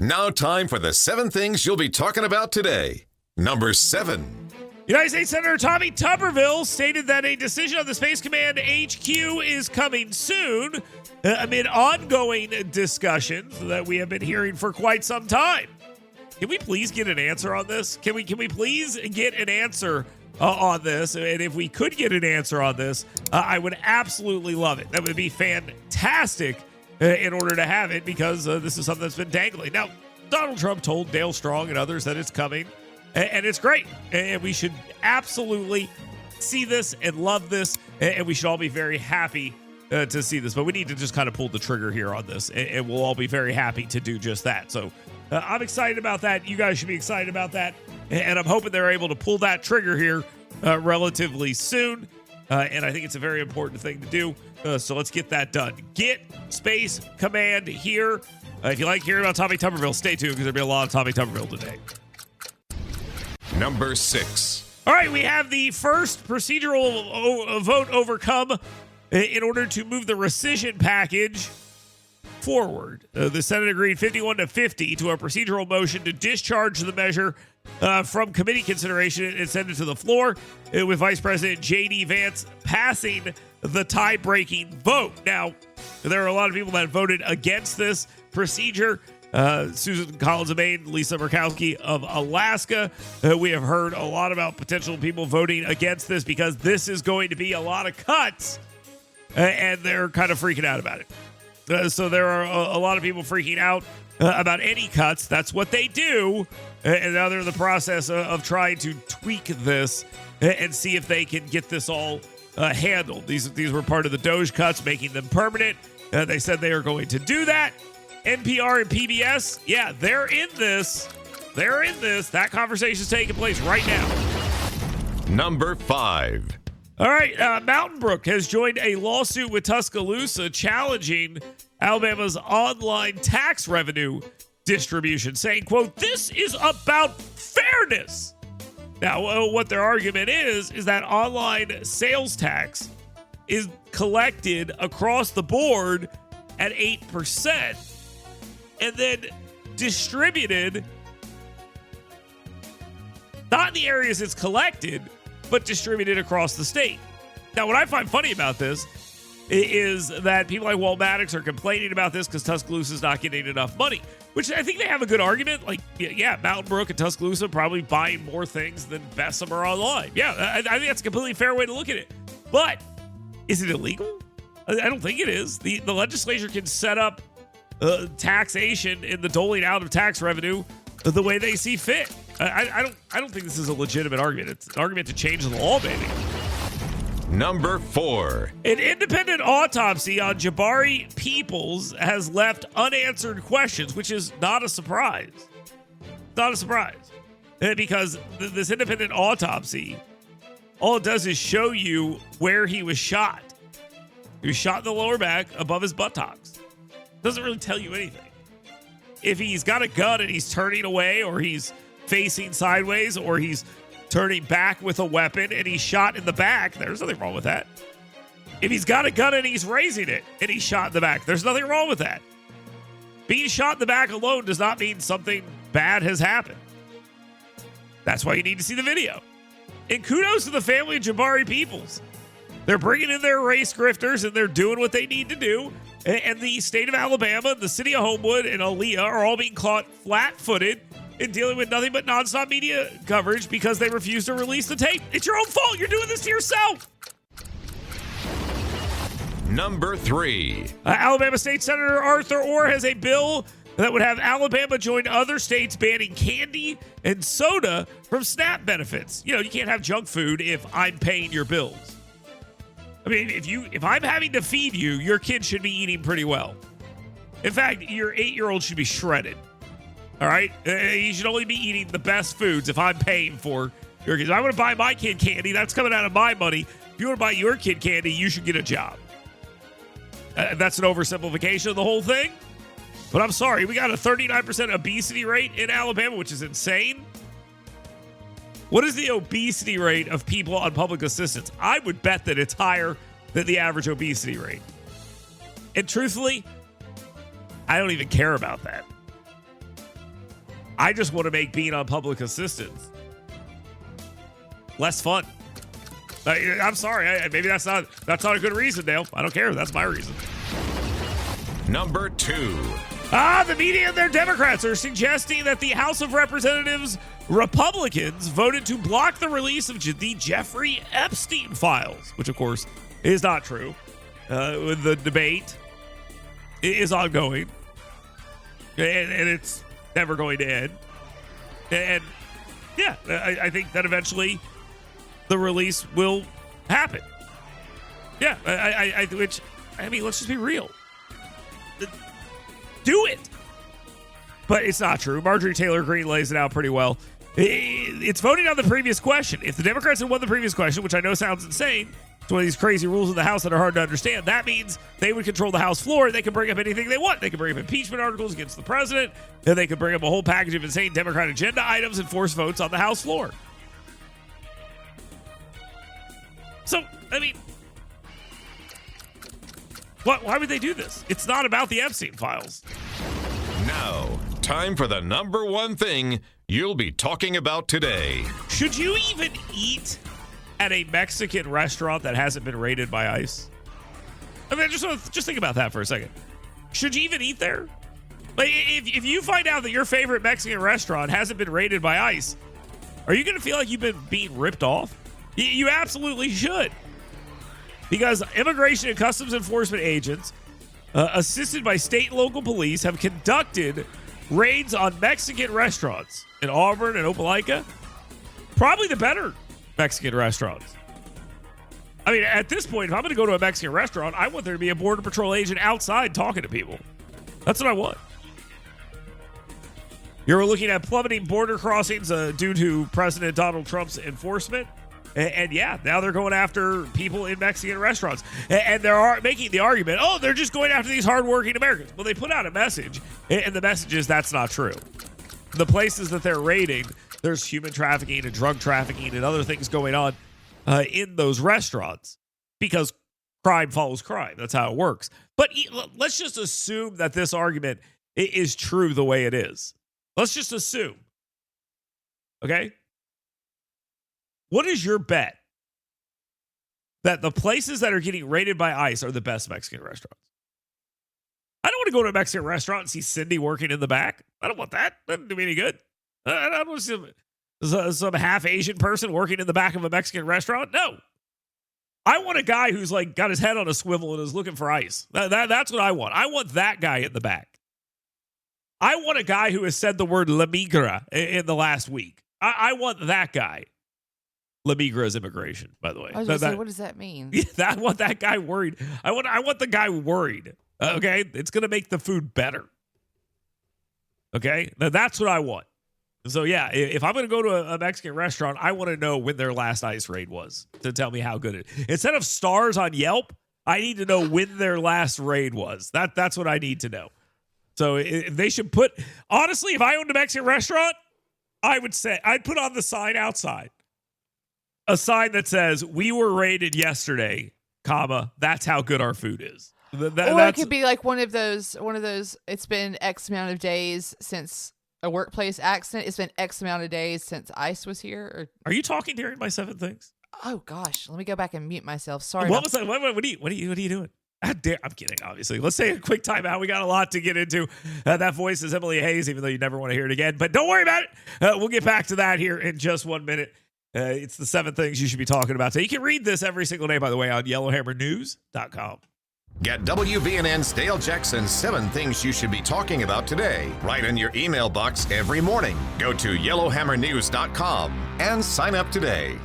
Now time for the 7 things you'll be talking about today. Number 7. United States Senator Tommy Tuberville stated that a decision on the Space Command HQ is coming soon amid ongoing discussions that we have been hearing for quite some time. Can we please get an answer on this? Can we please get an answer on this? And if we could get an answer on this, I would absolutely love it. That would be fantastic in order to have it, because this is something that's been dangling. Now, Donald Trump told Dale Strong and others that it's coming, and it's great. And we should absolutely see this and love this, and we should all be very happy to see this. But we need to just kind of pull the trigger here on this, and we'll all be very happy to do just that. So I'm excited about that. You guys should be excited about that. And I'm hoping they're able to pull that trigger here relatively soon. And I think it's a very important thing to do. So let's get that done. Get Space Command here. If you like hearing about Tommy Tuberville, stay tuned, because there'll be a lot of Tommy Tuberville today. Number 6. All right, we have the first procedural vote overcome in order to move the rescission package forward. The Senate agreed 51-50 to a procedural motion to discharge the measure from committee consideration and send it to the floor, with Vice President J.D. Vance passing the tie-breaking vote. Now, there are a lot of people that voted against this procedure. Susan Collins of Maine, Lisa Murkowski of Alaska. We have heard a lot about potential people voting against this because this is going to be a lot of cuts, and they're kind of freaking out about it. So there are a lot of people freaking out about any cuts. That's what they do. And now they're in the process of trying to tweak this and see if they can get this all handled. These were part of the Doge cuts, making them permanent. They said they are going to do that. NPR and PBS, yeah, they're in this. They're in this. That conversation is taking place right now. Number 5. All right, Mountain Brook has joined a lawsuit with Tuscaloosa challenging Alabama's online tax revenue distribution, saying, quote, "This is about fairness." Now, what their argument is that online sales tax is collected across the board at 8% and then distributed, not in the areas it's collected, but distributed across the state. Now, what I find funny about this is that people like Walt Maddox are complaining about this because Tuscaloosa is not getting enough money, which I think they have a good argument. Like, yeah, Mountain Brook and Tuscaloosa probably buying more things than Bessemer online. Yeah, I think that's a completely fair way to look at it. But is it illegal? I don't think it is. The legislature can set up taxation in the doling out of tax revenue the way they see fit. I don't think this is a legitimate argument. It's an argument to change the law, baby. Number 4. An independent autopsy on Jabari Peoples has left unanswered questions, which is not a surprise. Not a surprise. Because this independent autopsy, all it does is show you where he was shot. He was shot in the lower back above his buttocks. Doesn't really tell you anything. If he's got a gun and he's turning away, or he's facing sideways, or he's turning back with a weapon and he's shot in the back, there's nothing wrong with that. If he's got a gun and he's raising it and he's shot in the back, there's nothing wrong with that. Being shot in the back alone does not mean something bad has happened. That's why you need to see the video. And kudos to the family of Jabari Peoples. They're bringing in their race grifters and they're doing what they need to do. And the state of Alabama, the city of Homewood, and Aaliyah are all being caught flat-footed and dealing with nothing but nonstop media coverage because they refuse to release the tape. It's your own fault. You're doing this to yourself. Number 3. Alabama State Senator Arthur Orr has a bill that would have Alabama join other states banning candy and soda from SNAP benefits. You know, you can't have junk food if I'm paying your bills. I mean, if I'm having to feed you, your kid should be eating pretty well. In fact, your 8-year-old should be shredded. All right? You should only be eating the best foods if I'm paying for your kids. I want to buy my kid candy. That's coming out of my money. If you want to buy your kid candy, you should get a job. That's an oversimplification of the whole thing. But I'm sorry, we got a 39% obesity rate in Alabama, which is insane. What is the obesity rate of people on public assistance? I would bet that it's higher than the average obesity rate. And truthfully, I don't even care about that. I just want to make being on public assistance less fun. I'm sorry. Maybe that's not a good reason, Dale. I don't care. That's my reason. Number 2. The media and their Democrats are suggesting that the House of Representatives Republicans voted to block the release of the Jeffrey Epstein files, which, of course, is not true. The debate is ongoing, and it's never going to end. And, yeah, I think that eventually the release will happen. Yeah, I mean, let's just be real. Do it. But it's not true. Marjorie Taylor Greene lays it out pretty well. It's voting on the previous question. If the Democrats had won the previous question, which I know sounds insane, it's one of these crazy rules in the House that are hard to understand. That means they would control the House floor. They can bring up anything they want. They can bring up impeachment articles against the president, and they can bring up a whole package of insane Democrat agenda items and force votes on the House floor. So, I mean, why would they do this? It's not about the Epstein files. Now, time for the number 1 thing you'll be talking about today. Should you even eat at a Mexican restaurant that hasn't been raided by ICE? I mean, just think about that for a second. Should you even eat there? Like, if you find out that your favorite Mexican restaurant hasn't been raided by ICE, are you going to feel like you've been being ripped off? You absolutely should. Because Immigration and Customs Enforcement agents, assisted by state and local police, have conducted raids on Mexican restaurants in Auburn and Opelika. Probably the better Mexican restaurants. I mean, at this point, if I'm going to go to a Mexican restaurant, I want there to be a Border Patrol agent outside talking to people. That's what I want. You're looking at plummeting border crossings due to President Donald Trump's enforcement. And yeah, now they're going after people in Mexican restaurants. And they're making the argument, they're just going after these hardworking Americans. Well, they put out a message, and the message is that's not true. The places that they're raiding, there's human trafficking and drug trafficking and other things going on in those restaurants because crime follows crime. That's how it works. But let's just assume that this argument is true the way it is. Let's just assume. Okay? What is your bet that the places that are getting raided by ICE are the best Mexican restaurants? I don't want to go to a Mexican restaurant and see Cindy working in the back. I don't want that. That doesn't do me any good. I don't want to see some half Asian person working in the back of a Mexican restaurant. No. I want a guy who's like got his head on a swivel and is looking for ICE. That's what I want. I want that guy in the back. I want a guy who has said the word La Migra in the last week. I want that guy. La Migra is immigration, by the way. I was going to say, what does that mean? I want that guy worried. I want the guy worried. Okay? It's going to make the food better. Okay? Now, that's what I want. So, yeah, if I'm going to go to a Mexican restaurant, I want to know when their last ICE raid was to tell me how good it is. Instead of stars on Yelp, I need to know when their last raid was. That's what I need to know. So, if they should put... Honestly, if I owned a Mexican restaurant, I'd put on the sign outside. A sign that says, we were raided yesterday, comma, that's how good our food is. Or it could be like one of those, it's been X amount of days since a workplace accident. It's been X amount of days since ICE was here. Are you talking during my 7 things? Oh, gosh. Let me go back and mute myself. Sorry. What was that? What are you doing? I'm kidding, obviously. Let's take a quick time out. We got a lot to get into. That voice is Emily Hayes, even though you never want to hear it again. But don't worry about it. We'll get back to that here in just 1 minute. It's the 7 things you should be talking about. So you can read this every single day, by the way, on yellowhammernews.com. Get WVNN's Dale Jackson 7 things you should be talking about today right in your email box every morning. Go to yellowhammernews.com and sign up today.